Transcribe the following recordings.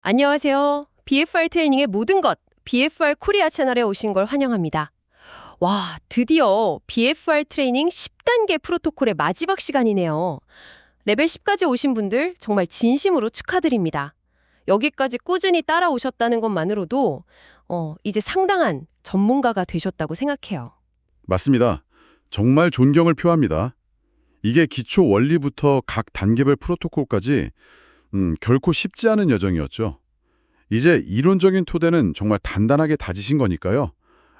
안녕하세요. BFR 트레이닝의 모든 것, BFR 코리아 채널에 오신 걸 환영합니다. 와, 드디어 BFR 트레이닝 10단계 프로토콜의 마지막 시간이네요. 레벨 10까지 오신 분들 정말 진심으로 축하드립니다. 여기까지 꾸준히 따라오셨다는 것만으로도 이제 상당한 전문가가 되셨다고 생각해요. 맞습니다. 정말 존경을 표합니다. 이게 기초 원리부터 각 단계별 프로토콜까지 결코 쉽지 않은 여정이었죠. 이제 이론적인 토대는 정말 단단하게 다지신 거니까요.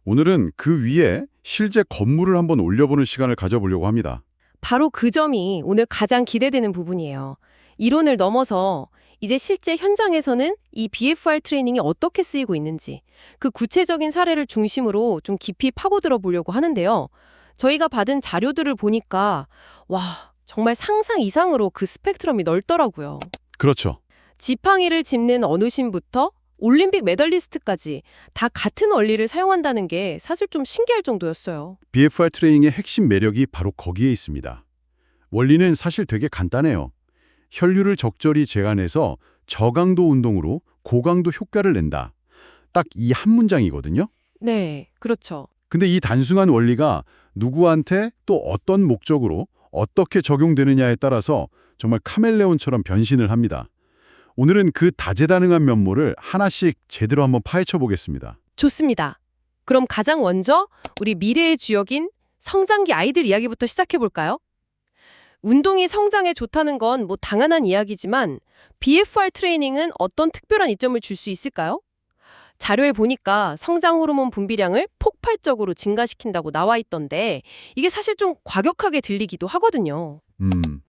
오늘은 그 위에 실제 건물을 한번 올려보는 시간을 가져보려고 합니다. 바로 그 점이 오늘 가장 기대되는 부분이에요. 이론을 넘어서 이제 실제 현장에서는 이 BFR 트레이닝이 어떻게 쓰이고 있는지 그 구체적인 사례를 중심으로 좀 깊이 파고들어 보려고 하는데요. 저희가 받은 자료들을 보니까 와, 정말 상상 이상으로 그 스펙트럼이 넓더라고요. 그렇죠. 지팡이를 짚는 어느신부터 올림픽 메달리스트까지 다 같은 원리를 사용한다는 게 사실 좀 신기할 정도였어요. BFR 트레이닝의 핵심 매력이 바로 거기에 있습니다. 원리는 사실 되게 간단해요. 혈류를 적절히 제한해서 저강도 운동으로 고강도 효과를 낸다. 딱 이 한 문장이거든요. 네, 그렇죠. 근데 이 단순한 원리가 누구한테 또 어떤 목적으로 어떻게 적용되느냐에 따라서 정말 카멜레온처럼 변신을 합니다. 오늘은 그 다재다능한 면모를 하나씩 제대로 한번 파헤쳐 보겠습니다. 좋습니다. 그럼 가장 먼저 우리 미래의 주역인 성장기 아이들 이야기부터 시작해 볼까요? 운동이 성장에 좋다는 건 뭐 당연한 이야기지만 BFR 트레이닝은 어떤 특별한 이점을 줄 수 있을까요? 자료에 보니까 성장 호르몬 분비량을 폭발적으로 증가시킨다고 나와 있던데 이게 사실 좀 과격하게 들리기도 하거든요.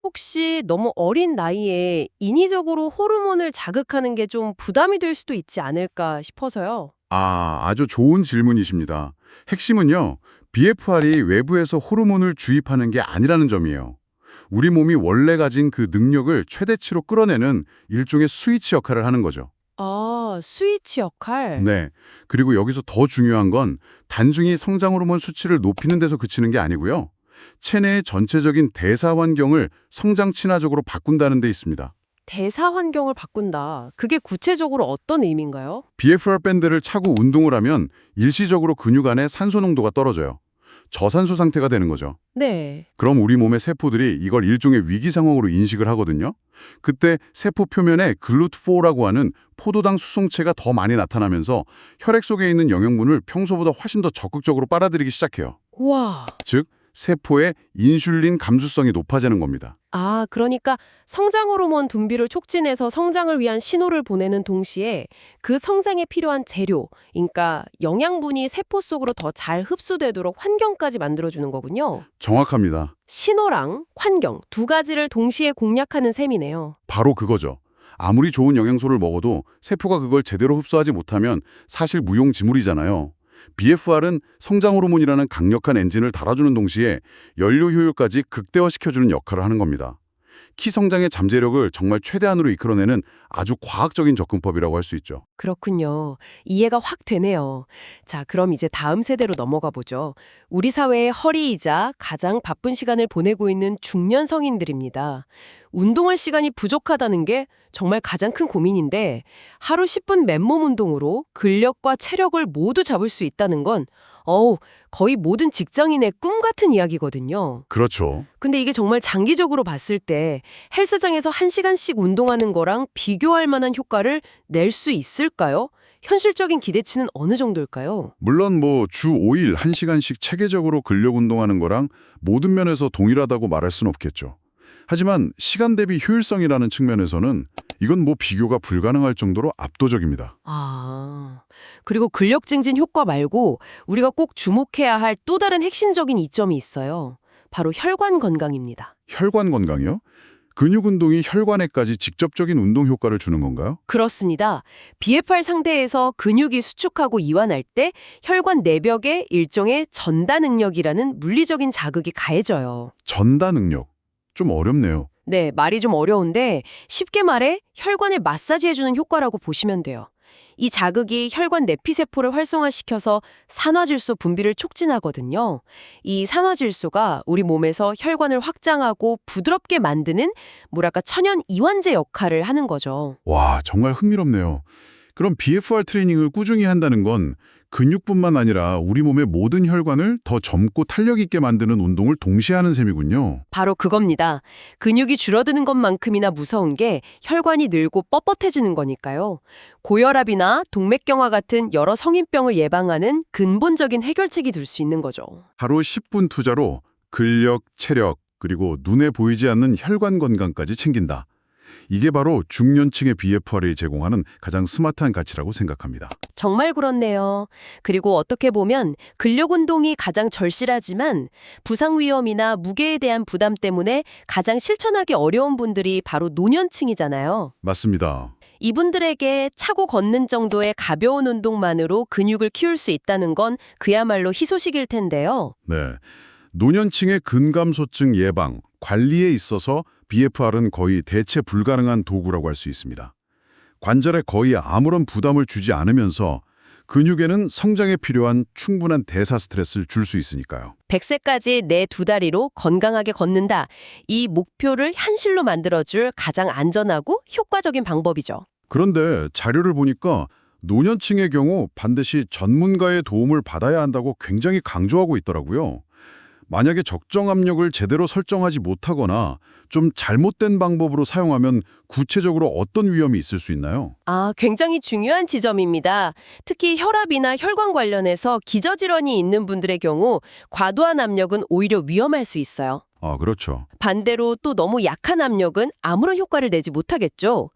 혹시 너무 어린 나이에 인위적으로 호르몬을 자극하는 게 좀 부담이 될 수도 있지 않을까 싶어서요. 아주 좋은 질문이십니다. 핵심은요, BFR이 외부에서 호르몬을 주입하는 게 아니라는 점이에요. 우리 몸이 원래 가진 그 능력을 최대치로 끌어내는 일종의 스위치 역할을 하는 거죠. 아, 스위치 역할? 네. 그리고 여기서 더 중요한 건 단순히 성장 호르몬 수치를 높이는 데서 그치는 게 아니고요. 체내의 전체적인 대사 환경을 성장 친화적으로 바꾼다는 데 있습니다. 대사 환경을 바꾼다. 그게 구체적으로 어떤 의미인가요? BFR 밴드를 차고 운동을 하면 일시적으로 근육 안에 산소 농도가 떨어져요. 저산소 상태가 되는 거죠. 네. 그럼 우리 몸의 세포들이 이걸 일종의 위기 상황으로 인식을 하거든요. 그때 세포 표면에 글루트4라고 하는 포도당 수송체가 더 많이 나타나면서 혈액 속에 있는 영양분을 평소보다 훨씬 더 적극적으로 빨아들이기 시작해요. 우와. 즉, 세포의 인슐린 감수성이 높아지는 겁니다. 아, 그러니까 성장 호르몬 분비를 촉진해서 성장을 위한 신호를 보내는 동시에 그 성장에 필요한 재료, 그러니까 영양분이 세포 속으로 더 잘 흡수되도록 환경까지 만들어주는 거군요. 정확합니다. 신호랑 환경 두 가지를 동시에 공략하는 셈이네요. 바로 그거죠. 아무리 좋은 영양소를 먹어도 세포가 그걸 제대로 흡수하지 못하면 사실 무용지물이잖아요. BFR은 성장 호르몬이라는 강력한 엔진을 달아주는 동시에 연료 효율까지 극대화시켜주는 역할을 하는 겁니다. 키 성장의 잠재력을 정말 최대한으로 이끌어내는 아주 과학적인 접근법이라고 할 수 있죠. 그렇군요. 이해가 확 되네요. 자, 그럼 이제 다음 세대로 넘어가 보죠. 우리 사회의 허리이자 가장 바쁜 시간을 보내고 있는 중년 성인들입니다. 운동할 시간이 부족하다는 게 정말 가장 큰 고민인데 하루 10분 맨몸 운동으로 근력과 체력을 모두 잡을 수 있다는 건 거의 모든 직장인의 꿈 같은 이야기거든요. 그렇죠. 근데 이게 정말 장기적으로 봤을 때 헬스장에서 1시간씩 운동하는 거랑 비교할 만한 효과를 낼 수 있을까요? 현실적인 기대치는 어느 정도일까요? 물론 주 5일 1시간씩 체계적으로 근력 운동하는 거랑 모든 면에서 동일하다고 말할 수는 없겠죠. 하지만 시간 대비 효율성이라는 측면에서는 이건 비교가 불가능할 정도로 압도적입니다. 아, 그리고 근력 증진 효과 말고 우리가 꼭 주목해야 할 또 다른 핵심적인 이점이 있어요. 바로 혈관 건강입니다. 혈관 건강이요? 근육 운동이 혈관에까지 직접적인 운동 효과를 주는 건가요? 그렇습니다. BFR 상태에서 근육이 수축하고 이완할 때 혈관 내벽에 일종의 전다 능력이라는 물리적인 자극이 가해져요. 전다 능력. 좀 어렵네요. 네, 말이 좀 어려운데 쉽게 말해 혈관을 마사지해주는 효과라고 보시면 돼요. 이 자극이 혈관 내피세포를 활성화시켜서 산화질소 분비를 촉진하거든요. 이 산화질소가 우리 몸에서 혈관을 확장하고 부드럽게 만드는 뭐랄까 천연 이완제 역할을 하는 거죠. 와, 정말 흥미롭네요. 그럼 BFR 트레이닝을 꾸준히 한다는 건 근육뿐만 아니라 우리 몸의 모든 혈관을 더 젊고 탄력 있게 만드는 운동을 동시에 하는 셈이군요. 바로 그겁니다. 근육이 줄어드는 것만큼이나 무서운 게 혈관이 늘고 뻣뻣해지는 거니까요. 고혈압이나 동맥경화 같은 여러 성인병을 예방하는 근본적인 해결책이 될 수 있는 거죠. 하루 10분 투자로 근력, 체력, 그리고 눈에 보이지 않는 혈관 건강까지 챙긴다. 이게 바로 중년층의 BFR이 제공하는 가장 스마트한 가치라고 생각합니다. 정말 그렇네요. 그리고 어떻게 보면 근력 운동이 가장 절실하지만 부상 위험이나 무게에 대한 부담 때문에 가장 실천하기 어려운 분들이 바로 노년층이잖아요. 맞습니다. 이분들에게 차고 걷는 정도의 가벼운 운동만으로 근육을 키울 수 있다는 건 그야말로 희소식일 텐데요. 네. 노년층의 근감소증 예방, 관리에 있어서 BFR은 거의 대체 불가능한 도구라고 할 수 있습니다. 관절에 거의 아무런 부담을 주지 않으면서 근육에는 성장에 필요한 충분한 대사 스트레스를 줄 수 있으니까요. 100세까지 내 두 다리로 건강하게 걷는다. 이 목표를 현실로 만들어줄 가장 안전하고 효과적인 방법이죠. 그런데 자료를 보니까 노년층의 경우 반드시 전문가의 도움을 받아야 한다고 굉장히 강조하고 있더라고요. 만약에 적정 압력을 제대로 설정하지 못하거나 좀 잘못된 방법으로 사용하면 구체적으로 어떤 위험이 있을 수 있나요? 굉장히 중요한 지점입니다. 특히 혈압이나 혈관 관련해서 기저질환이 있는 분들의 경우 과도한 압력은 오히려 위험할 수 있어요. 그렇죠. 반대로 또 너무 약한 압력은 아무런 효과를 내지 못하겠죠.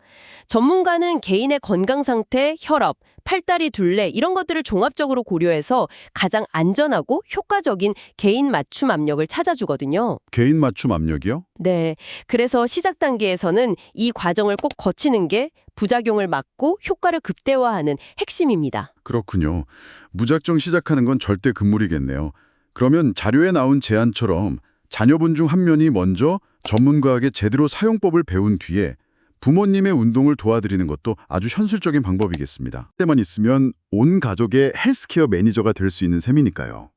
전문가는 개인의 건강 상태, 혈압, 팔다리 둘레 이런 것들을 종합적으로 고려해서 가장 안전하고 효과적인 개인 맞춤 압력을 찾아주거든요. 개인 맞춤 압력이요? 네. 그래서 시작 단계에서는 이 과정을 꼭 거치는 게 부작용을 막고 효과를 극대화하는 핵심입니다. 그렇군요. 무작정 시작하는 건 절대 금물이겠네요. 그러면 자료에 나온 제안처럼 자녀분 중 한 명이 먼저 전문가에게 제대로 사용법을 배운 뒤에 부모님의 운동을 도와드리는 것도 아주 현실적인 방법이겠습니다. 때만 있으면 온 가족의 헬스케어 매니저가 될 수 있는 셈이니까요.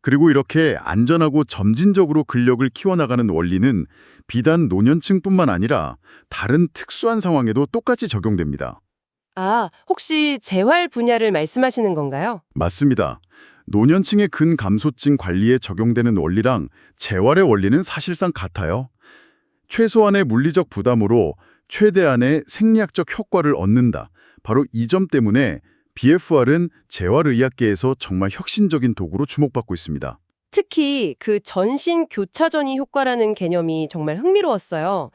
그리고 이렇게 안전하고 점진적으로 근력을 키워나가는 원리는 비단 노년층뿐만 아니라 다른 특수한 상황에도 똑같이 적용됩니다. 혹시 재활 분야를 말씀하시는 건가요? 맞습니다. 노년층의 근감소증 관리에 적용되는 원리랑 재활의 원리는 사실상 같아요. 최소한의 물리적 부담으로 최대한의 생리학적 효과를 얻는다. 바로 이 점 때문에 BFR은 재활의학계에서 정말 혁신적인 도구로 주목받고 있습니다. 특히 그 전신 교차전이 효과라는 개념이 정말 흥미로웠어요.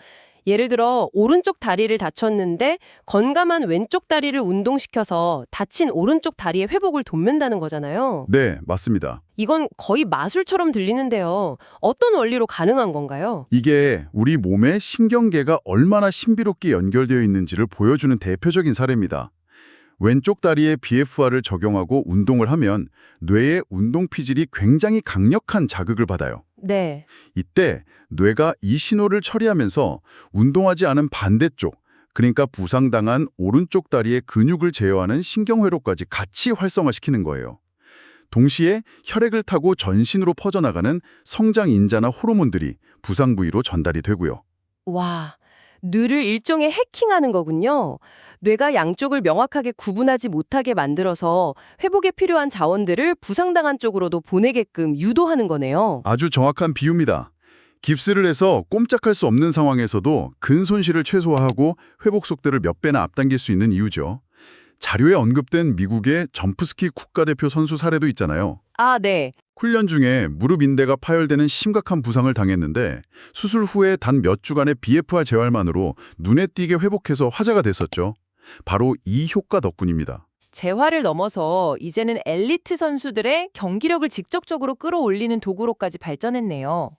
예를 들어 오른쪽 다리를 다쳤는데 건강한 왼쪽 다리를 운동시켜서 다친 오른쪽 다리의 회복을 돕는다는 거잖아요. 네, 맞습니다. 이건 거의 마술처럼 들리는데요. 어떤 원리로 가능한 건가요? 이게 우리 몸의 신경계가 얼마나 신비롭게 연결되어 있는지를 보여주는 대표적인 사례입니다. 왼쪽 다리에 BFR을 적용하고 운동을 하면 뇌의 운동 피질이 굉장히 강력한 자극을 받아요. 네. 이때 뇌가 이 신호를 처리하면서 운동하지 않은 반대쪽, 그러니까 부상당한 오른쪽 다리의 근육을 제어하는 신경회로까지 같이 활성화시키는 거예요. 동시에 혈액을 타고 전신으로 퍼져나가는 성장 인자나 호르몬들이 부상 부위로 전달이 되고요. 와, 뇌를 일종의 해킹하는 거군요. 뇌가 양쪽을 명확하게 구분하지 못하게 만들어서 회복에 필요한 자원들을 부상당한 쪽으로도 보내게끔 유도하는 거네요. 아주 정확한 비유입니다. 깁스를 해서 꼼짝할 수 없는 상황에서도 근 손실을 최소화하고 회복 속도를 몇 배나 앞당길 수 있는 이유죠. 자료에 언급된 미국의 점프스키 국가대표 선수 사례도 있잖아요. 네. 훈련 중에 무릎 인대가 파열되는 심각한 부상을 당했는데 수술 후에 단 몇 주간의 BFR 재활만으로 눈에 띄게 회복해서 화제가 됐었죠. 바로 이 효과 덕분입니다. 재활을 넘어서 이제는 엘리트 선수들의 경기력을 직접적으로 끌어올리는 도구로까지 발전했네요.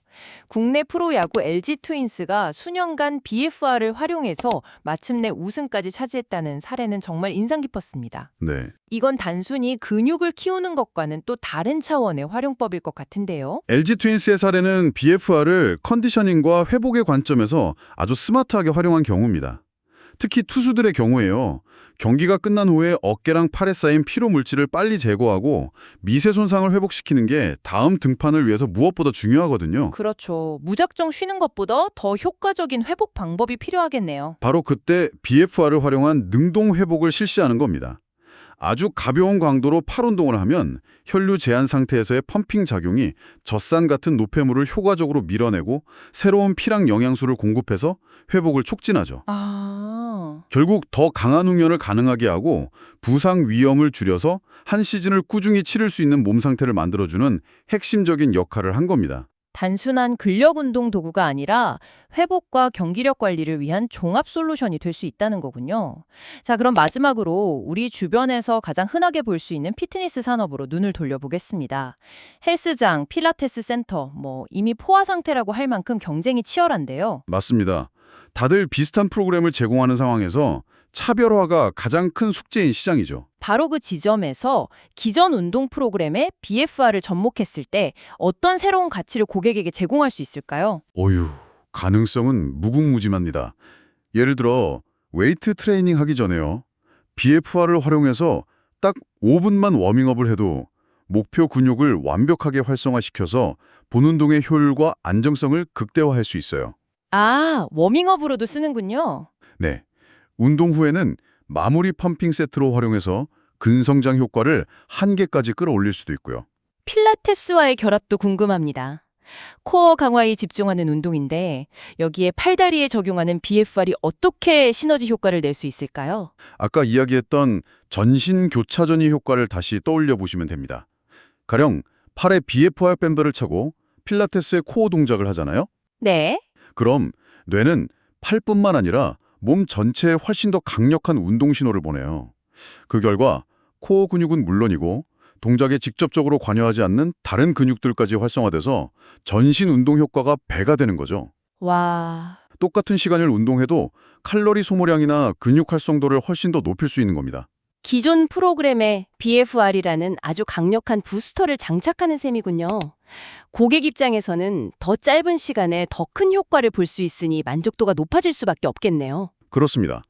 국내 프로야구 LG 트윈스가 수년간 BFR을 활용해서 마침내 우승까지 차지했다는 사례는 정말 인상 깊었습니다. 네. 이건 단순히 근육을 키우는 것과는 또 다른 차원의 활용법일 것 같은데요. LG 트윈스의 사례는 BFR을 컨디셔닝과 회복의 관점에서 아주 스마트하게 활용한 경우입니다. 특히 투수들의 경우에요. 경기가 끝난 후에 어깨랑 팔에 쌓인 피로 물질을 빨리 제거하고 미세 손상을 회복시키는 게 다음 등판을 위해서 무엇보다 중요하거든요. 그렇죠. 무작정 쉬는 것보다 더 효과적인 회복 방법이 필요하겠네요. 바로 그때 BFR을 활용한 능동 회복을 실시하는 겁니다. 아주 가벼운 강도로 팔 운동을 하면 혈류 제한 상태에서의 펌핑 작용이 젖산 같은 노폐물을 효과적으로 밀어내고 새로운 피랑 영양소를 공급해서 회복을 촉진하죠. 결국 더 강한 훈련을 가능하게 하고 부상 위험을 줄여서 한 시즌을 꾸준히 치를 수 있는 몸 상태를 만들어주는 핵심적인 역할을 한 겁니다. 단순한 근력 운동 도구가 아니라 회복과 경기력 관리를 위한 종합 솔루션이 될 수 있다는 거군요. 자, 그럼 마지막으로 우리 주변에서 가장 흔하게 볼 수 있는 피트니스 산업으로 눈을 돌려보겠습니다. 헬스장, 필라테스 센터, 이미 포화 상태라고 할 만큼 경쟁이 치열한데요. 맞습니다. 다들 비슷한 프로그램을 제공하는 상황에서 차별화가 가장 큰 숙제인 시장이죠. 바로 그 지점에서 기존 운동 프로그램에 BFR을 접목했을 때 어떤 새로운 가치를 고객에게 제공할 수 있을까요? 어휴, 가능성은 무궁무진합니다. 예를 들어 웨이트 트레이닝 하기 전에요. BFR을 활용해서 딱 5분만 워밍업을 해도 목표 근육을 완벽하게 활성화시켜서 본 운동의 효율과 안정성을 극대화할 수 있어요. 워밍업으로도 쓰는군요. 네, 운동 후에는 마무리 펌핑 세트로 활용해서 근성장 효과를 한계까지 끌어올릴 수도 있고요. 필라테스와의 결합도 궁금합니다. 코어 강화에 집중하는 운동인데 여기에 팔다리에 적용하는 BFR이 어떻게 시너지 효과를 낼 수 있을까요? 아까 이야기했던 전신 교차전이 효과를 다시 떠올려 보시면 됩니다. 가령 팔에 BFR 밴드를 차고 필라테스의 코어 동작을 하잖아요. 네. 그럼 뇌는 팔뿐만 아니라 몸 전체에 훨씬 더 강력한 운동 신호를 보내요. 그 결과 코어 근육은 물론이고 동작에 직접적으로 관여하지 않는 다른 근육들까지 활성화돼서 전신 운동 효과가 배가 되는 거죠. 와, 똑같은 시간을 운동해도 칼로리 소모량이나 근육 활성도를 훨씬 더 높일 수 있는 겁니다. 기존 프로그램에 BFR이라는 아주 강력한 부스터를 장착하는 셈이군요. 고객 입장에서는 더 짧은 시간에 더 큰 효과를 볼 수 있으니 만족도가 높아질 수밖에 없겠네요. 그렇습니다.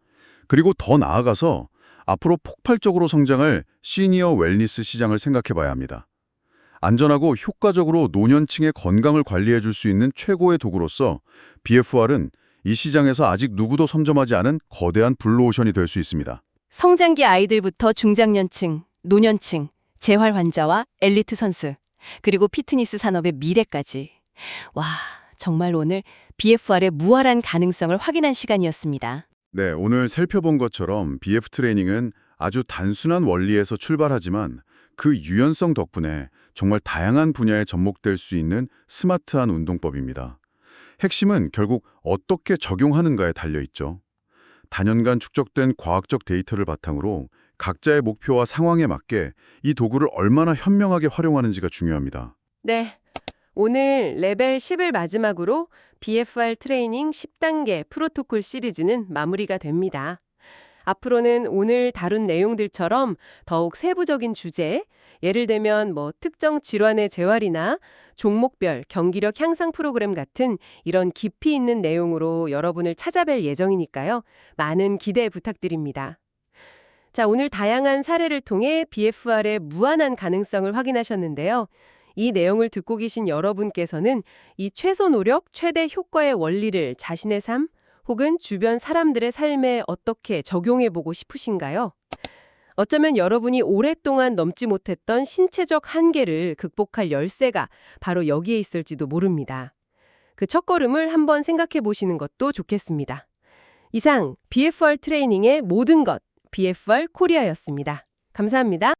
그리고 더 나아가서 앞으로 폭발적으로 성장할 시니어 웰니스 시장을 생각해 봐야 합니다. 안전하고 효과적으로 노년층의 건강을 관리해 줄 수 있는 최고의 도구로서 BFR은 이 시장에서 아직 누구도 선점하지 않은 거대한 블루오션이 될 수 있습니다. 성장기 아이들부터 중장년층, 노년층, 재활 환자와 엘리트 선수, 그리고 피트니스 산업의 미래까지. 와, 정말 오늘 BFR의 무한한 가능성을 확인한 시간이었습니다. 네, 오늘 살펴본 것처럼 BF 트레이닝은 아주 단순한 원리에서 출발하지만 그 유연성 덕분에 정말 다양한 분야에 접목될 수 있는 스마트한 운동법입니다. 핵심은 결국 어떻게 적용하는가에 달려있죠. 단연간 축적된 과학적 데이터를 바탕으로 각자의 목표와 상황에 맞게 이 도구를 얼마나 현명하게 활용하는지가 중요합니다. 네. 오늘 레벨 10을 마지막으로 BFR 트레이닝 10단계 프로토콜 시리즈는 마무리가 됩니다. 앞으로는 오늘 다룬 내용들처럼 더욱 세부적인 주제, 예를 들면 특정 질환의 재활이나 종목별 경기력 향상 프로그램 같은 이런 깊이 있는 내용으로 여러분을 찾아뵐 예정이니까요. 많은 기대 부탁드립니다. 자, 오늘 다양한 사례를 통해 BFR의 무한한 가능성을 확인하셨는데요. 이 내용을 듣고 계신 여러분께서는 이 최소 노력, 최대 효과의 원리를 자신의 삶 혹은 주변 사람들의 삶에 어떻게 적용해보고 싶으신가요? 어쩌면 여러분이 오랫동안 넘지 못했던 신체적 한계를 극복할 열쇠가 바로 여기에 있을지도 모릅니다. 그 첫걸음을 한번 생각해 보시는 것도 좋겠습니다. 이상 BFR 트레이닝의 모든 것, BFR 코리아였습니다. 감사합니다.